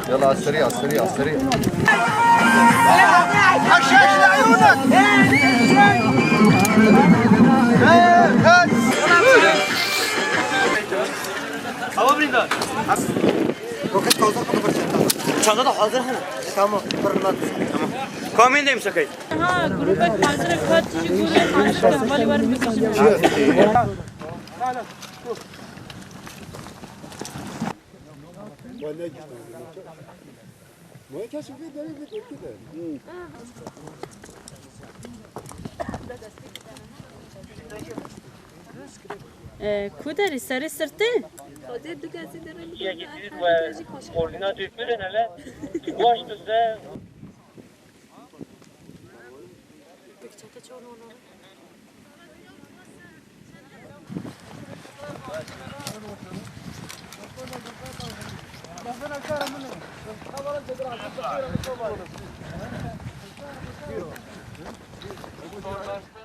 يلا على السريع على السريع على السريع. حشاش لعيونك. هوا بريندار. روكت كوزا كده برشلونة. چنده ده حاضر هنه. تمام برنامه. تمام. کامین دیم سکی. ها گروه حاضر خود چی گروه حاضر ولی ور میکشیم. ما کسی که داره میگه کودری سری سرته خاطر دو کسی داره یکی دید و کوردیناتوی فرن هلا واش تو زه Thank you.